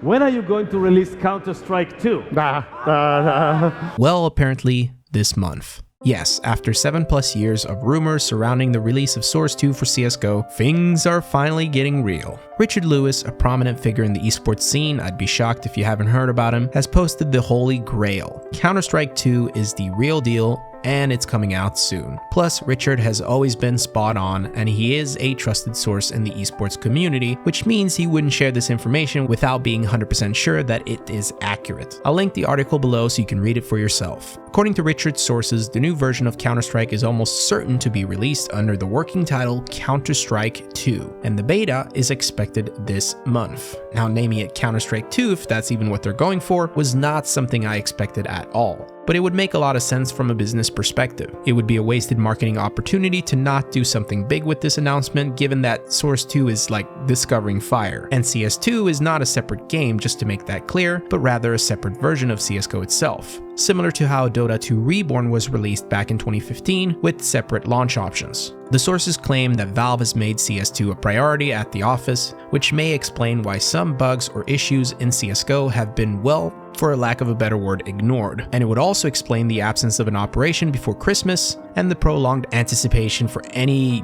when are you going to release Counter-Strike 2? Well, apparently this month. Yes, after 7+ years of rumors surrounding the release of Source 2 for CSGO, things are finally getting real. Richard Lewis, a prominent figure in the esports scene, I'd be shocked if you haven't heard about him, has posted the holy grail. Counter-Strike 2 is the real deal, and it's coming out soon. Plus, Richard has always been spot on, and he is a trusted source in the esports community, which means he wouldn't share this information without being 100% sure that it is accurate. I'll link the article below so you can read it for yourself. According to Richard's sources, the new version of Counter-Strike is almost certain to be released under the working title Counter-Strike 2, and the beta is expected this month. Now, naming it Counter-Strike 2, if that's even what they're going for, was not something I expected at all. But it would make a lot of sense from a business perspective. It would be a wasted marketing opportunity to not do something big with this announcement, given that Source 2 is like discovering fire. And CS2 is not a separate game, just to make that clear, but rather a separate version of CSGO itself. Similar to how Dota 2 Reborn was released back in 2015 with separate launch options. The sources claim that Valve has made CS2 a priority at the office, which may explain why some bugs or issues in CSGO have been, well, for a lack of a better word, ignored. And it would also explain the absence of an operation before Christmas and the prolonged anticipation for any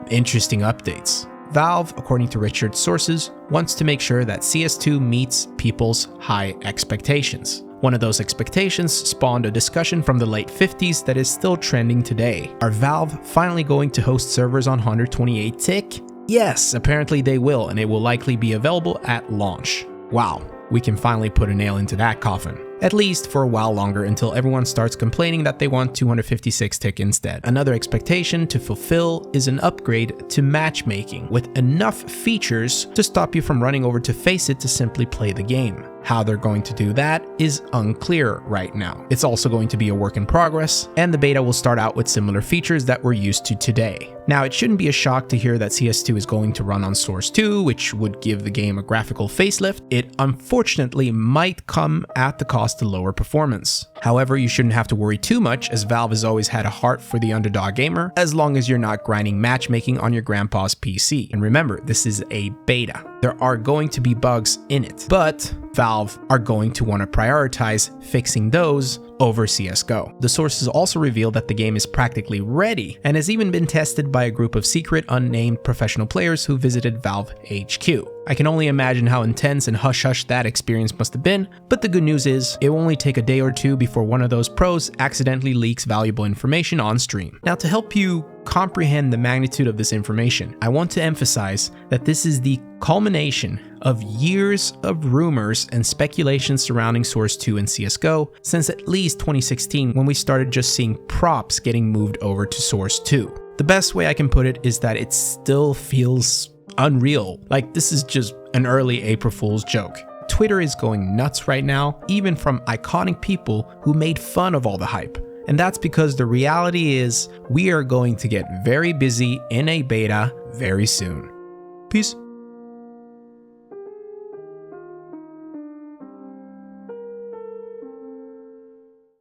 interesting updates. Valve, according to Richard's sources, wants to make sure that CS2 meets people's high expectations. One of those expectations spawned a discussion from the late 50s that is still trending today. Are Valve finally going to host servers on 128 tick? Yes, apparently they will, and it will likely be available at launch. Wow, we can finally put a nail into that coffin. At least for a while longer, until everyone starts complaining that they want 256 tick instead. Another expectation to fulfill is an upgrade to matchmaking, with enough features to stop you from running over to Faceit to simply play the game. How they're going to do that is unclear right now. It's also going to be a work in progress, and the beta will start out with similar features that we're used to today. Now, it shouldn't be a shock to hear that CS2 is going to run on Source 2, which would give the game a graphical facelift. It unfortunately might come at the cost of lower performance. However, you shouldn't have to worry too much, as Valve has always had a heart for the underdog gamer, as long as you're not grinding matchmaking on your grandpa's PC. And remember, this is a beta. There are going to be bugs in it, but Valve are going to want to prioritize fixing those over CSGO. The sources also reveal that the game is practically ready and has even been tested by a group of secret, unnamed professional players who visited Valve HQ. I can only imagine how intense and hush-hush that experience must have been, but the good news is, it will only take a day or two before one of those pros accidentally leaks valuable information on stream. Now, to help you comprehend the magnitude of this information, I want to emphasize that this is the culmination of years of rumors and speculation surrounding Source 2 and CSGO since at least 2016, when we started just seeing props getting moved over to Source 2. The best way I can put it is that it still feels unreal, like this is just an early April Fool's joke. Twitter is going nuts right now, even from iconic people who made fun of all the hype. And that's because the reality is we are going to get very busy in a beta very soon. Peace.